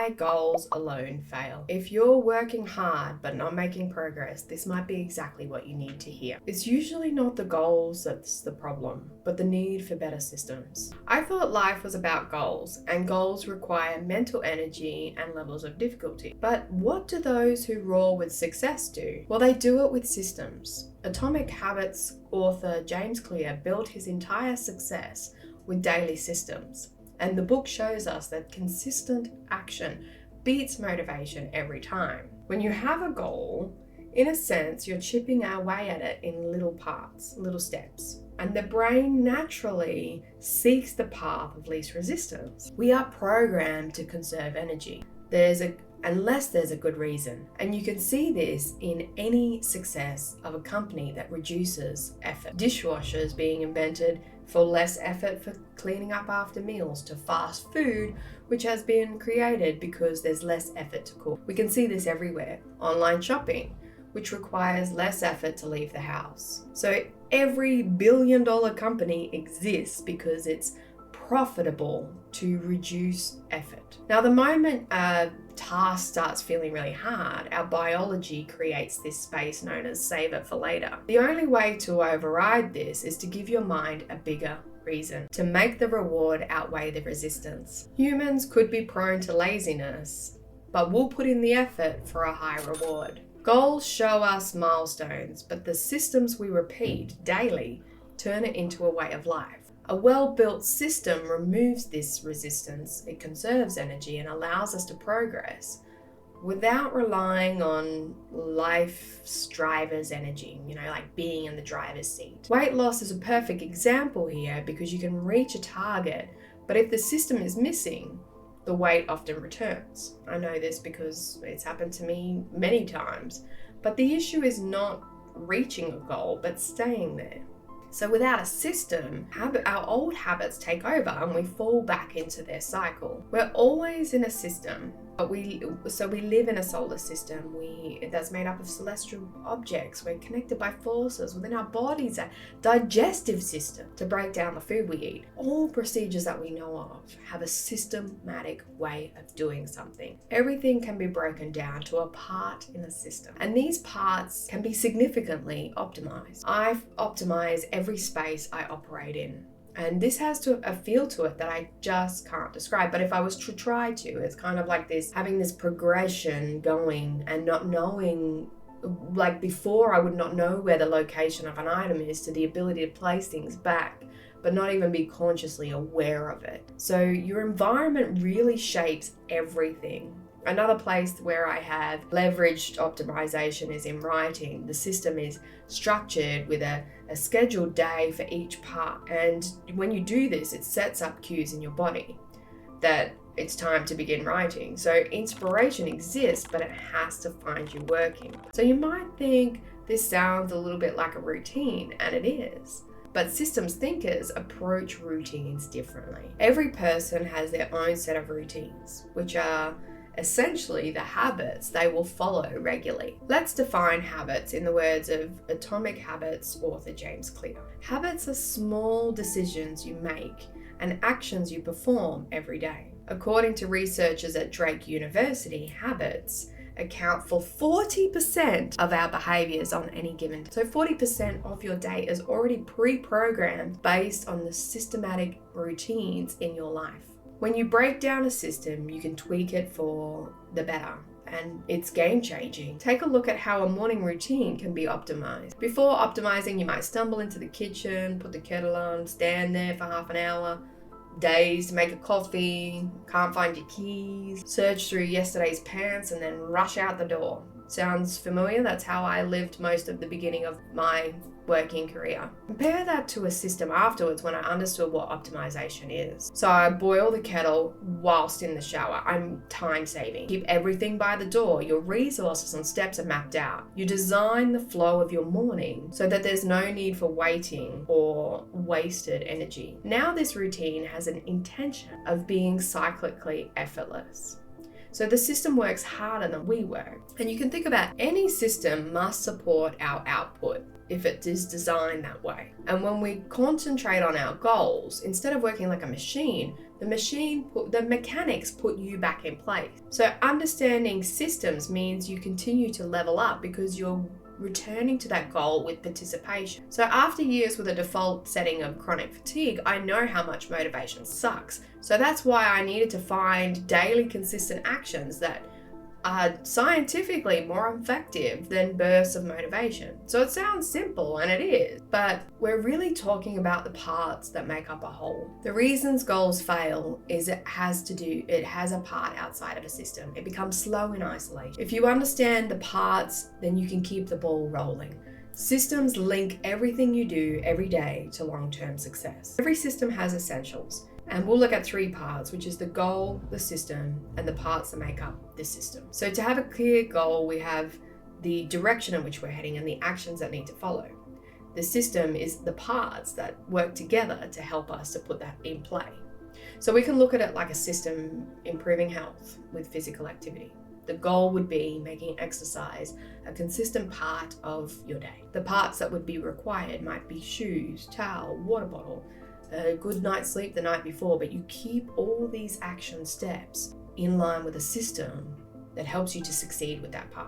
why goals alone fail. If you're working hard but not making progress, this might be exactly what you need to hear. It's usually not the goals that's the problem, but the need for better systems. I thought life was about goals, and goals require mental energy and levels of difficulty. But what do those who roar with success do? Well, they do it with systems. Atomic Habits author James Clear built his entire success with daily systems. And the book shows us that consistent action beats motivation every time. When you have a goal, in a sense, you're chipping away at it in little parts, little steps. And the brain naturally seeks the path of least resistance. We are programmed to conserve energy. Unless there's a good reason. And you can see this in any success of a company that reduces effort. Dishwashers being invented for less effort for cleaning up after meals, to fast food, which has been created because there's less effort to cook. We can see this everywhere. Online shopping, which requires less effort to leave the house. So every billion-dollar company exists because it's profitable to reduce effort. Now, the moment a task starts feeling really hard, our biology creates this space known as save it for later. The only way to override this is to give your mind a bigger reason, to make the reward outweigh the resistance. Humans could be prone to laziness, but we'll put in the effort for a high reward. Goals show us milestones, but the systems we repeat daily turn it into a way of life. A well-built system removes this resistance, it conserves energy and allows us to progress without relying on life's driver's energy, like being in the driver's seat. Weight loss is a perfect example here because you can reach a target, but if the system is missing, the weight often returns. I know this because it's happened to me many times, but the issue is not reaching a goal, but staying there. So without a system, our old habits take over and we fall back into their cycle. We're always in a system, but we live in a solar system that's made up of celestial objects. We're connected by forces within our bodies, a digestive system to break down the food we eat. All procedures that we know of have a systematic way of doing something. Everything can be broken down to a part in a system, and these parts can be significantly optimized. I optimize every space I operate in. And this has a feel to it that I just can't describe. But if I was to try to, it's kind of like this, having this progression going and not knowing, like before I would not know where the location of an item is, to the ability to place things back, but not even be consciously aware of it. So your environment really shapes everything. Another place where I have leveraged optimization is in writing. The system is structured with a scheduled day for each part. And when you do this, it sets up cues in your body that it's time to begin writing. So inspiration exists, but it has to find you working. So you might think this sounds a little bit like a routine, and it is. But systems thinkers approach routines differently. Every person has their own set of routines, which are essentially the habits they will follow regularly. Let's define habits in the words of Atomic Habits author James Clear. Habits are small decisions you make and actions you perform every day. According to researchers at Drake University, habits account for 40% of our behaviors on any given day. So 40% of your day is already pre-programmed based on the systematic routines in your life. When you break down a system, you can tweak it for the better, and it's game-changing. Take a look at how a morning routine can be optimized. Before optimizing, you might stumble into the kitchen, put the kettle on, stand there for half an hour, dazed to make a coffee, can't find your keys, search through yesterday's pants, and then rush out the door. Sounds familiar? That's how I lived most of the beginning of my working career. Compare that to a system afterwards when I understood what optimization is. So I boil the kettle whilst in the shower. I'm time saving. Keep everything by the door. Your resources and steps are mapped out. You design the flow of your morning so that there's no need for waiting or wasted energy. Now this routine has an intention of being cyclically effortless. So the system works harder than we work. And you can think about any system must support our output. if it is designed that way. And when we concentrate on our goals, instead of working like a machine, the mechanics put you back in place. So understanding systems means you continue to level up because you're returning to that goal with participation. So after years with a default setting of chronic fatigue, I know how much motivation sucks. So that's why I needed to find daily consistent actions that are scientifically more effective than bursts of motivation. So it sounds simple, and it is, but we're really talking about the parts that make up a whole. The reasons goals fail is it has a part outside of a system. It becomes slow in isolation. If you understand the parts, then you can keep the ball rolling. Systems link everything you do every day to long-term success. Every system has essentials. And we'll look at 3 parts, which is the goal, the system, and the parts that make up this system. So to have a clear goal, we have the direction in which we're heading and the actions that need to follow. The system is the parts that work together to help us to put that in play. So we can look at it like a system improving health with physical activity. The goal would be making exercise a consistent part of your day. The parts that would be required might be shoes, towel, water bottle, a good night's sleep the night before, but you keep all these action steps in line with a system that helps you to succeed with that path.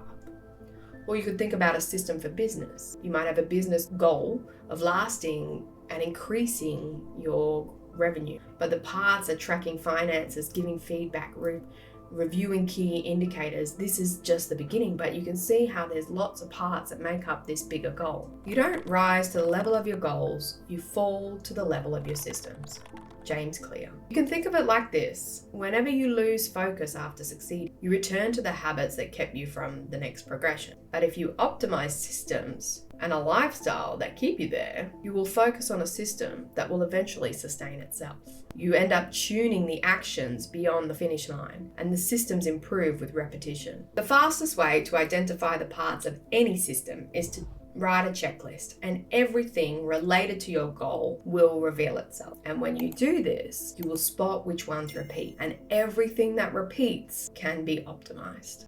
Or you could think about a system for business. You might have a business goal of lasting and increasing your revenue, but the parts are tracking finances, giving feedback, reviewing key indicators. This is just the beginning, but you can see how there's lots of parts that make up this bigger goal. You don't rise to the level of your goals, you fall to the level of your systems. James Clear. You can think of it like this. Whenever you lose focus after succeeding, you return to the habits that kept you from the next progression. But if you optimize systems and a lifestyle that keep you there, you will focus on a system that will eventually sustain itself. You end up tuning the actions beyond the finish line, and the systems improve with repetition. The fastest way to identify the parts of any system is to write a checklist, and everything related to your goal will reveal itself. And when you do this, you will spot which ones repeat, and everything that repeats can be optimized.